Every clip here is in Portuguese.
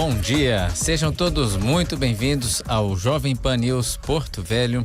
bom dia, sejam todos muito bem-vindos ao Jovem Pan News Porto Velho,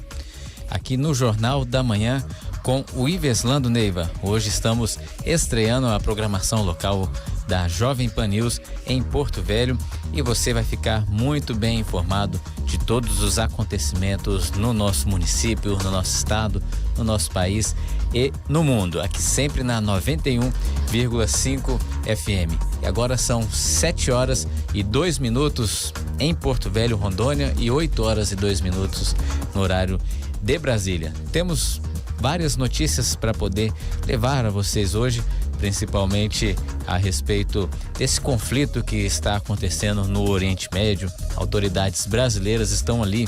aqui no Jornal da Manhã com o Iveslando Neiva. Hoje estamos estreando a programação local da Jovem Pan News em Porto Velho e você vai ficar muito bem informado de todos os acontecimentos no nosso município, no nosso estado, no nosso país e no mundo, aqui sempre na 91,5 FM. E agora são 7h02 em Porto Velho, Rondônia, e 8h02 no horário de Brasília. Temos várias notícias para poder levar a vocês hoje, principalmente a respeito desse conflito que está acontecendo no Oriente Médio. Autoridades brasileiras estão ali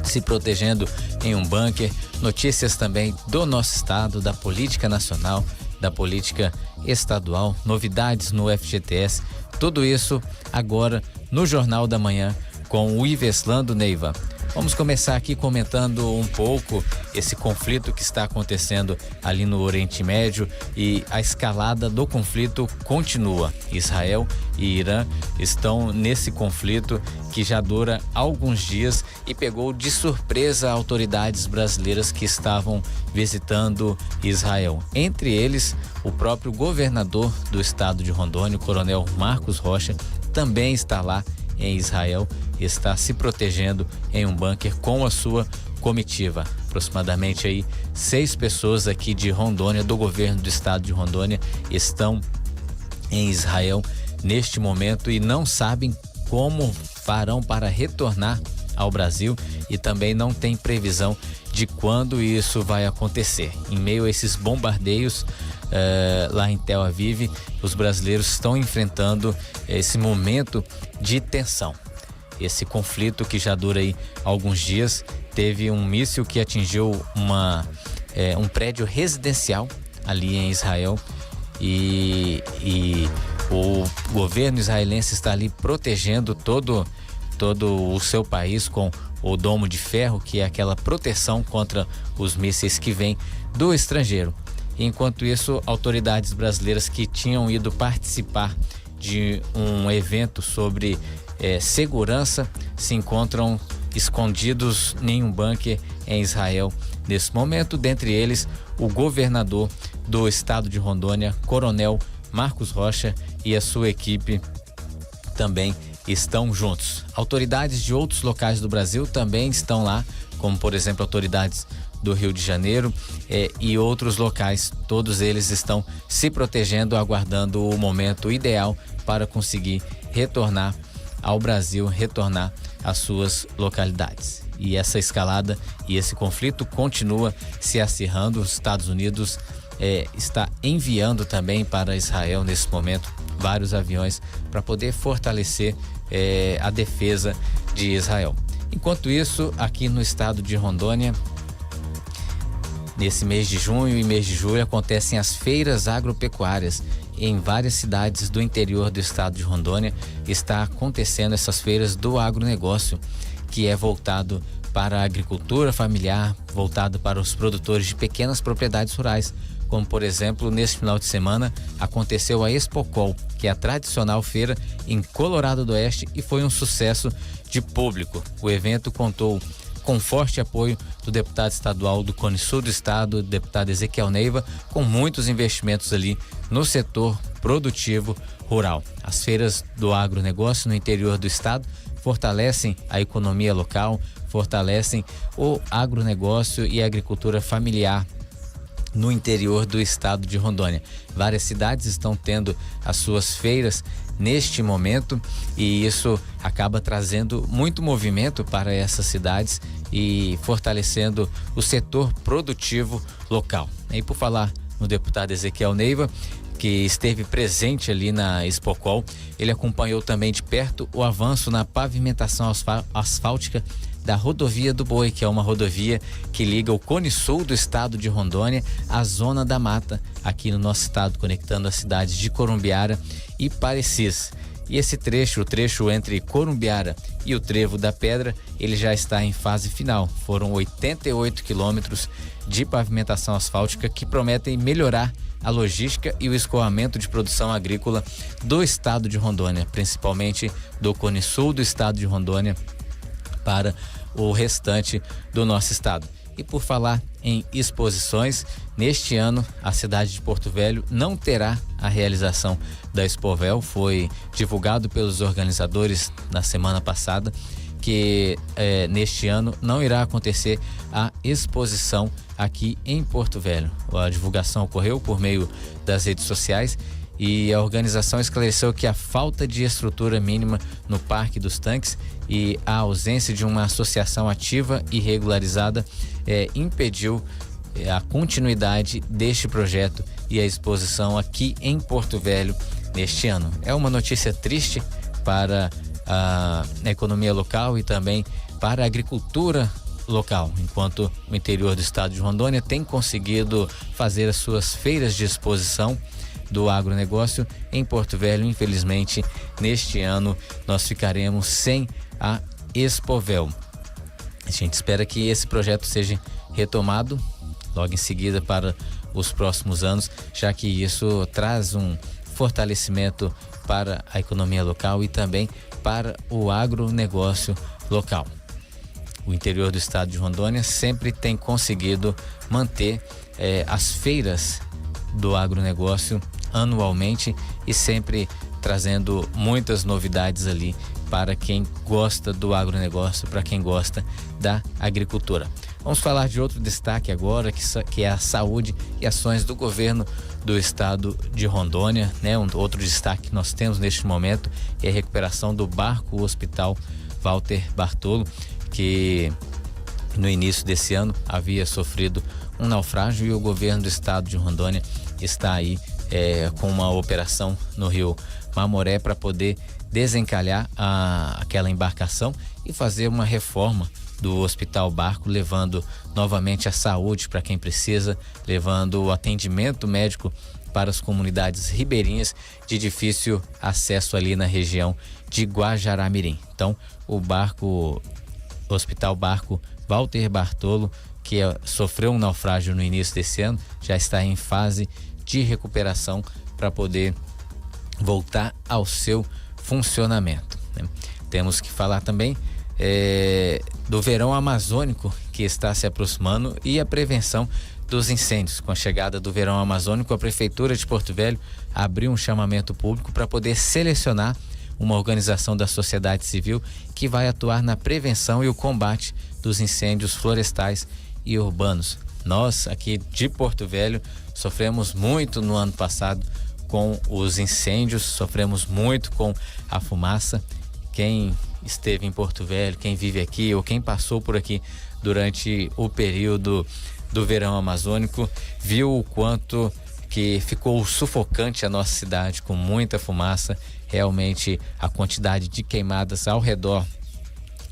se protegendo em um bunker. Notícias também do nosso estado, da política nacional, da política estadual, novidades no FGTS, tudo isso agora no Jornal da Manhã com o Iveslando Neiva. Vamos começar aqui comentando um pouco esse conflito que está acontecendo ali no Oriente Médio, e a escalada do conflito continua. Israel e Irã estão nesse conflito que já dura alguns dias e pegou de surpresa autoridades brasileiras que estavam visitando Israel. Entre eles, o próprio governador do estado de Rondônia, o coronel Marcos Rocha, também está lá em Israel, está se protegendo em um bunker com a sua comitiva. Aproximadamente aí 6 pessoas aqui de Rondônia, do governo do estado de Rondônia, estão em Israel neste momento e não sabem como farão para retornar ao Brasil, e também não tem previsão de quando isso vai acontecer. Em meio a esses bombardeios lá em Tel Aviv, os brasileiros estão enfrentando esse momento de tensão. Esse conflito que já dura aí alguns dias. Teve um míssil que atingiu um prédio residencial ali em Israel, e o governo israelense está ali protegendo todo o seu país com o domo de ferro, que é aquela proteção contra os mísseis que vêm do estrangeiro. Enquanto isso, autoridades brasileiras que tinham ido participar de um evento sobre segurança se encontram escondidos em um bunker em Israel nesse momento. Dentre eles, o governador do estado de Rondônia, coronel Marcos Rocha, e a sua equipe também estão juntos. Autoridades de outros locais do Brasil também estão lá, como por exemplo autoridades do Rio de Janeiro e outros locais. Todos eles estão se protegendo, aguardando o momento ideal para conseguir retornar ao Brasil, retornar às suas localidades. E essa escalada e esse conflito continua se acirrando. Os Estados Unidos está enviando também para Israel nesse momento vários aviões para poder fortalecer a defesa de Israel. Enquanto isso, aqui no estado de Rondônia, nesse mês de junho e mês de julho, acontecem as feiras agropecuárias em várias cidades do interior do estado de Rondônia. Está acontecendo essas feiras do agronegócio, que é voltado para a agricultura familiar, voltado para os produtores de pequenas propriedades rurais. Como por exemplo, neste final de semana aconteceu a Expocol, que é a tradicional feira em Colorado do Oeste, e foi um sucesso de público. O evento contou com forte apoio do deputado estadual do Cone Sul do estado, deputado Ezequiel Neiva, com muitos investimentos ali no setor produtivo rural. As feiras do agronegócio no interior do estado fortalecem a economia local, fortalecem o agronegócio e a agricultura familiar no interior do estado de Rondônia. Várias cidades estão tendo as suas feiras neste momento, e isso acaba trazendo muito movimento para essas cidades e fortalecendo o setor produtivo local. E por falar no deputado Ezequiel Neiva, que esteve presente ali na Expocol, ele acompanhou também de perto o avanço na pavimentação asfáltica da Rodovia do Boi, que é uma rodovia que liga o Cone Sul do estado de Rondônia à Zona da Mata, aqui no nosso estado, conectando as cidades de Corumbiara e Parecis. E esse trecho, o trecho entre Corumbiara e o Trevo da Pedra, ele já está em fase final. Foram 88 quilômetros de pavimentação asfáltica que prometem melhorar a logística e o escoamento de produção agrícola do estado de Rondônia, principalmente do Cone Sul do estado de Rondônia para o restante do nosso estado. E por falar em exposições, neste ano a cidade de Porto Velho não terá a realização da Expovel. Foi divulgado pelos organizadores na semana passada que neste ano não irá acontecer a exposição aqui em Porto Velho. A divulgação ocorreu por meio das redes sociais e a organização esclareceu que a falta de estrutura mínima no Parque dos Tanques e a ausência de uma associação ativa e regularizada impediu a continuidade deste projeto e a exposição aqui em Porto Velho neste ano. É uma notícia triste para a economia local e também para a agricultura local, enquanto o interior do estado de Rondônia tem conseguido fazer as suas feiras de exposição do agronegócio. Em Porto Velho, infelizmente, neste ano nós ficaremos sem a Expovel. A gente espera que esse projeto seja retomado logo em seguida para os próximos anos, já que isso traz um fortalecimento para a economia local e também para o agronegócio local. O interior do estado de Rondônia sempre tem conseguido manter as feiras do agronegócio anualmente e sempre trazendo muitas novidades ali para quem gosta do agronegócio, para quem gosta da agricultura. Vamos falar de outro destaque agora, que é a saúde e ações do governo do estado de Rondônia, né? Outro destaque que nós temos neste momento é a recuperação do barco Hospital Walter Bartolo, que no início desse ano havia sofrido um naufrágio e o governo do estado de Rondônia está aí com uma operação no rio Mamoré para poder desencalhar aquela embarcação e fazer uma reforma do Hospital Barco, levando novamente a saúde para quem precisa, levando o atendimento médico para as comunidades ribeirinhas de difícil acesso ali na região de Guajará-Mirim. Então, o Hospital Barco Walter Bartolo, que sofreu um naufrágio no início desse ano, já está em fase de recuperação para poder voltar ao seu funcionamento, né? Temos que falar também do verão amazônico que está se aproximando e a prevenção dos incêndios. Com a chegada do verão amazônico, a Prefeitura de Porto Velho abriu um chamamento público para poder selecionar uma organização da sociedade civil que vai atuar na prevenção e o combate dos incêndios florestais e urbanos. Nós, aqui de Porto Velho, sofremos muito no ano passado com os incêndios, sofremos muito com a fumaça. Quem esteve em Porto Velho, quem vive aqui ou quem passou por aqui durante o período do verão amazônico, viu o quanto que ficou sufocante a nossa cidade, com muita fumaça. Realmente a quantidade de queimadas ao redor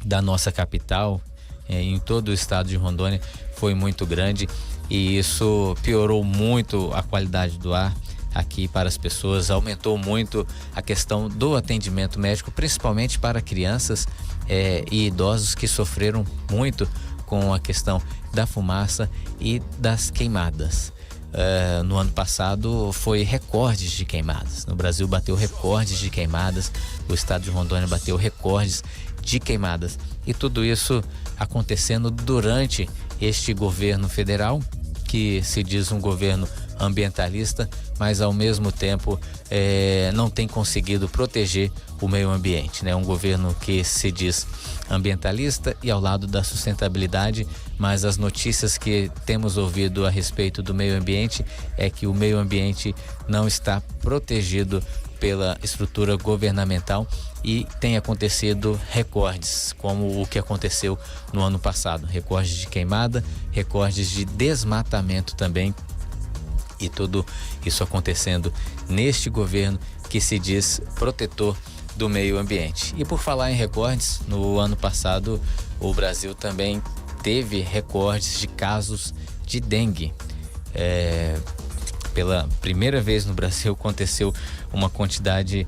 da nossa capital, em todo o estado de Rondônia, foi muito grande e isso piorou muito a qualidade do ar aqui para as pessoas, aumentou muito a questão do atendimento médico, principalmente para crianças e idosos que sofreram muito com a questão da fumaça e das queimadas. No ano passado foi recordes de queimadas. No Brasil bateu recordes de queimadas, o estado de Rondônia bateu recordes de queimadas e tudo isso acontecendo durante este governo federal, que se diz um governo ambientalista, mas ao mesmo tempo não tem conseguido proteger o meio ambiente, né? Um governo que se diz ambientalista e ao lado da sustentabilidade, mas as notícias que temos ouvido a respeito do meio ambiente é que o meio ambiente não está protegido pela estrutura governamental e tem acontecido recordes, como o que aconteceu no ano passado, recordes de queimada, recordes de desmatamento também, e tudo isso acontecendo neste governo que se diz protetor do meio ambiente. E por falar em recordes, no ano passado o Brasil também teve recordes de casos de dengue. Pela primeira vez no Brasil aconteceu uma quantidade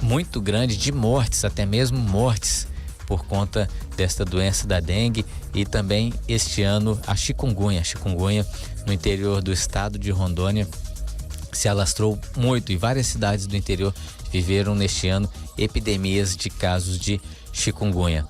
muito grande de mortes, até mesmo mortes por conta desta doença da dengue, e também este ano a chikungunya. A chikungunya no interior do estado de Rondônia se alastrou muito, e várias cidades do interior viveram neste ano epidemias de casos de chikungunya.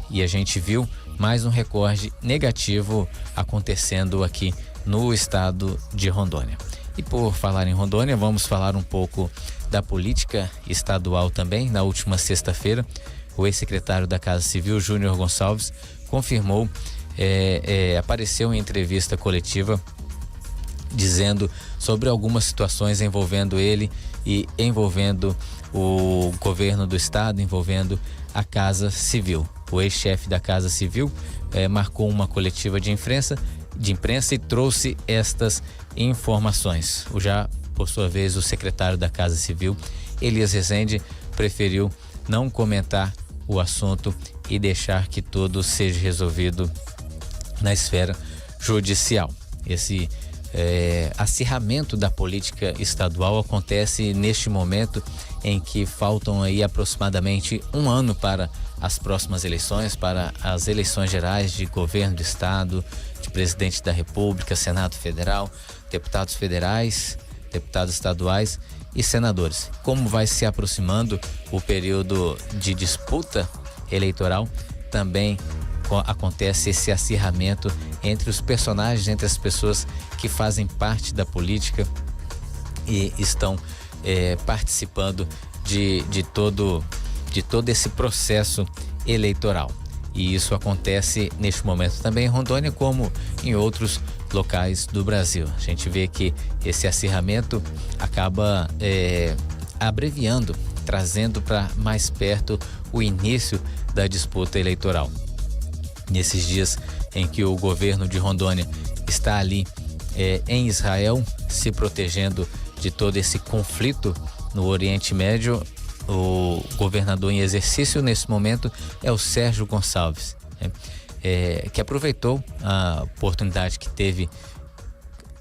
E a gente viu mais um recorde negativo acontecendo aqui no estado de Rondônia. E por falar em Rondônia, vamos falar um pouco da política estadual também. Na última sexta-feira, o ex-secretário da Casa Civil, Júnior Gonçalves, confirmou, apareceu em entrevista coletiva dizendo sobre algumas situações envolvendo ele e envolvendo o governo do estado, envolvendo a Casa Civil. O ex-chefe da Casa Civil marcou uma coletiva de imprensa e trouxe estas informações. Por sua vez, o secretário da Casa Civil, Elias Rezende, preferiu não comentar o assunto e deixar que tudo seja resolvido na esfera judicial. Esse acirramento da política estadual acontece neste momento em que faltam aí aproximadamente um ano para as próximas eleições, para as eleições gerais de governo do estado, de presidente da República, Senado Federal, deputados federais, deputados estaduais e senadores. Como vai se aproximando o período de disputa eleitoral, também acontece esse acirramento entre os personagens, entre as pessoas que fazem parte da política e estão participando de todo esse processo eleitoral. E isso acontece neste momento também em Rondônia, como em outros locais do Brasil. A gente vê que esse acirramento acaba abreviando, trazendo para mais perto o início da disputa eleitoral. Nesses dias em que o governo de Rondônia está ali em Israel, se protegendo de todo esse conflito no Oriente Médio, o governador em exercício nesse momento é o Sérgio Gonçalves, que aproveitou a oportunidade que teve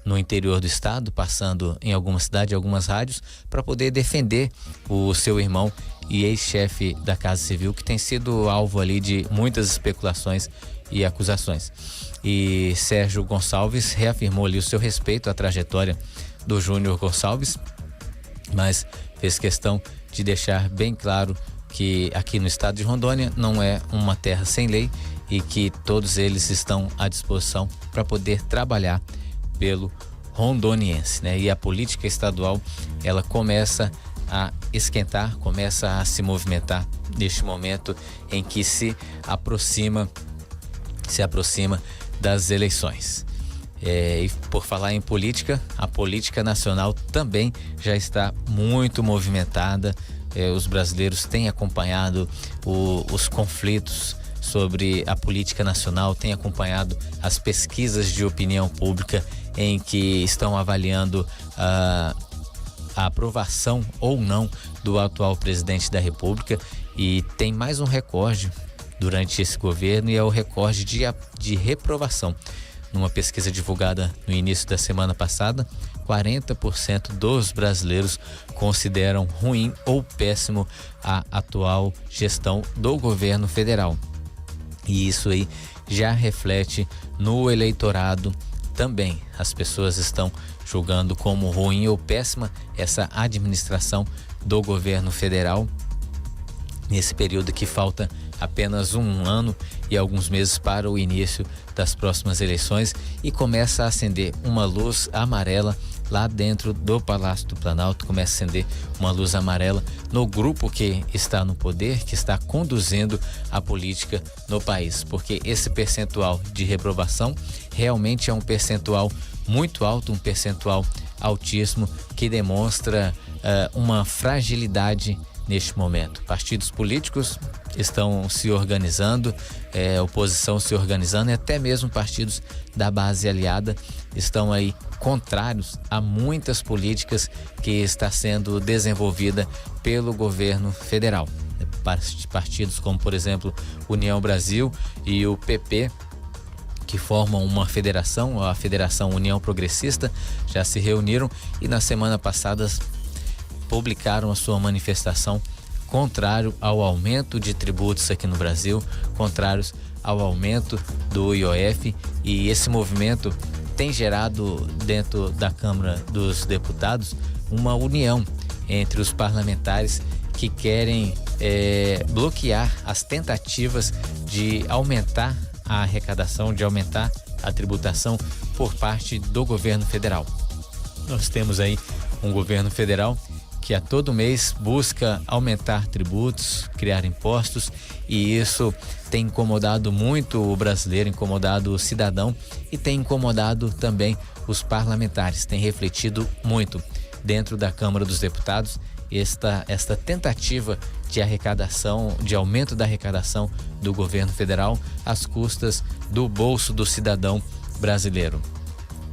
no interior do estado, passando em alguma cidade, algumas rádios, para poder defender o seu irmão e ex-chefe da Casa Civil, que tem sido alvo ali de muitas especulações e acusações. E Sérgio Gonçalves reafirmou ali o seu respeito à trajetória do Júnior Gonçalves, mas fez questão de deixar bem claro que aqui no estado de Rondônia não é uma terra sem lei e que todos eles estão à disposição para poder trabalhar pelo rondoniense, E a política estadual, ela começa a esquentar, começa a se movimentar neste momento em que se aproxima das eleições. E por falar em política, a política nacional também já está muito movimentada. Os brasileiros têm acompanhado os conflitos sobre a política nacional, têm acompanhado as pesquisas de opinião pública em que estão avaliando a aprovação ou não do atual presidente da República, e tem mais um recorde durante esse governo, e é o recorde de reprovação. Numa pesquisa divulgada no início da semana passada, 40% dos brasileiros consideram ruim ou péssimo a atual gestão do governo federal. E isso aí já reflete no eleitorado também. As pessoas estão julgando como ruim ou péssima essa administração do governo federal nesse período que falta apenas um ano e alguns meses para o início das próximas eleições, e começa a acender uma luz amarela lá dentro do Palácio do Planalto, começa a acender uma luz amarela no grupo que está no poder, que está conduzindo a política no país, porque esse percentual de reprovação realmente é um percentual muito alto, um percentual altíssimo, que demonstra uma fragilidade neste momento. Partidos políticos estão se organizando, oposição se organizando, e até mesmo partidos da base aliada estão aí contrários a muitas políticas que está sendo desenvolvida pelo governo federal. Partidos como, por exemplo, União Brasil e o PP, que formam uma federação, a Federação União Progressista, já se reuniram e na semana passada publicaram a sua manifestação contrário ao aumento de tributos aqui no Brasil, contrários ao aumento do IOF, e esse movimento tem gerado dentro da Câmara dos Deputados uma união entre os parlamentares que querem bloquear as tentativas de aumentar a arrecadação, de aumentar a tributação por parte do governo federal. Nós temos aí um governo federal que a todo mês busca aumentar tributos, criar impostos, e isso tem incomodado muito o brasileiro, incomodado o cidadão e tem incomodado também os parlamentares. Tem refletido muito dentro da Câmara dos Deputados esta tentativa de arrecadação, de aumento da arrecadação do governo federal às custas do bolso do cidadão brasileiro.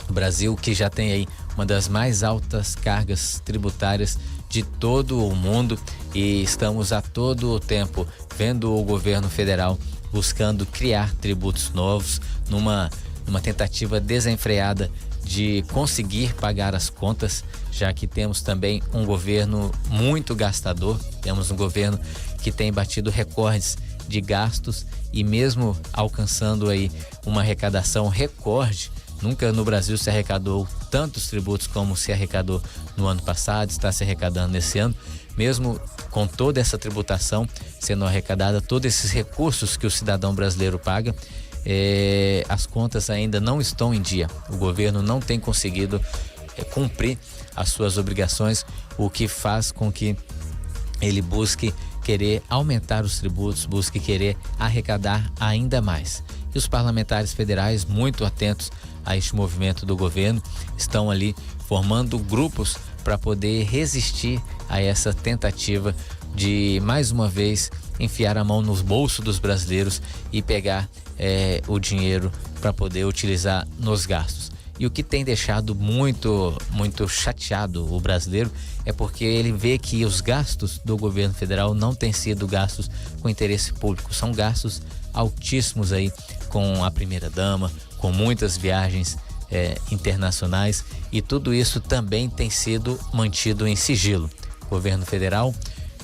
O Brasil, que já tem aí uma das mais altas cargas tributárias de todo o mundo, e estamos a todo o tempo vendo o governo federal buscando criar tributos novos numa tentativa desenfreada de conseguir pagar as contas, já que temos também um governo muito gastador, temos um governo que tem batido recordes de gastos e mesmo alcançando aí uma arrecadação recorde. Nunca no Brasil se arrecadou tantos tributos como se arrecadou no ano passado, está se arrecadando nesse ano. Mesmo com toda essa tributação sendo arrecadada, todos esses recursos que o cidadão brasileiro paga, as contas ainda não estão em dia. O governo não tem conseguido cumprir as suas obrigações, o que faz com que ele busque querer aumentar os tributos, busque querer arrecadar ainda mais. E os parlamentares federais, muito atentos a este movimento do governo, estão ali formando grupos para poder resistir a essa tentativa de, mais uma vez, enfiar a mão nos bolsos dos brasileiros e pegar o dinheiro para poder utilizar nos gastos. E o que tem deixado muito chateado o brasileiro é porque ele vê que os gastos do governo federal não têm sido gastos com interesse público, são gastos altíssimos aí com a primeira-dama, com muitas viagens internacionais, e tudo isso também tem sido mantido em sigilo. O governo federal,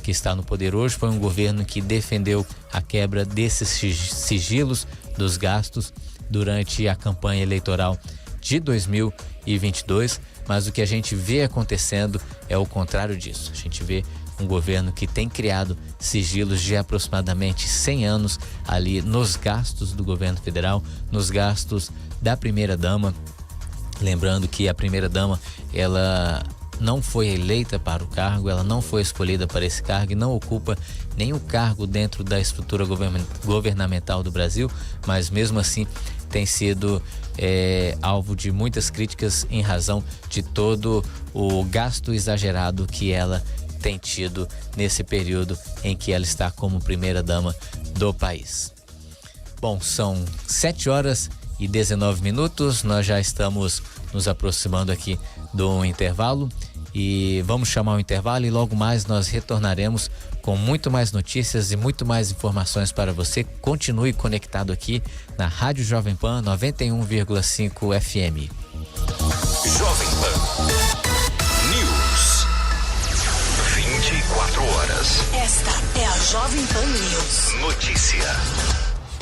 que está no poder hoje, foi um governo que defendeu a quebra desses sigilos dos gastos durante a campanha eleitoral de 2022, mas o que a gente vê acontecendo é o contrário disso. A gente vê um governo que tem criado sigilos de aproximadamente 100 anos ali nos gastos do governo federal, nos gastos da primeira-dama. Lembrando que a primeira-dama, ela não foi eleita para o cargo, ela não foi escolhida para esse cargo e não ocupa nenhum cargo dentro da estrutura governamental do Brasil, mas mesmo assim tem sido alvo de muitas críticas em razão de todo o gasto exagerado que ela tem tido nesse período em que ela está como primeira-dama do país. Bom, são 7h19, nós já estamos nos aproximando aqui do intervalo e vamos chamar o intervalo e logo mais nós retornaremos com muito mais notícias e muito mais informações para você. Continue conectado aqui na Rádio Jovem Pan 91,5 FM. Jovem Pan News, 24 horas. Esta é a Jovem Pan News. Notícia.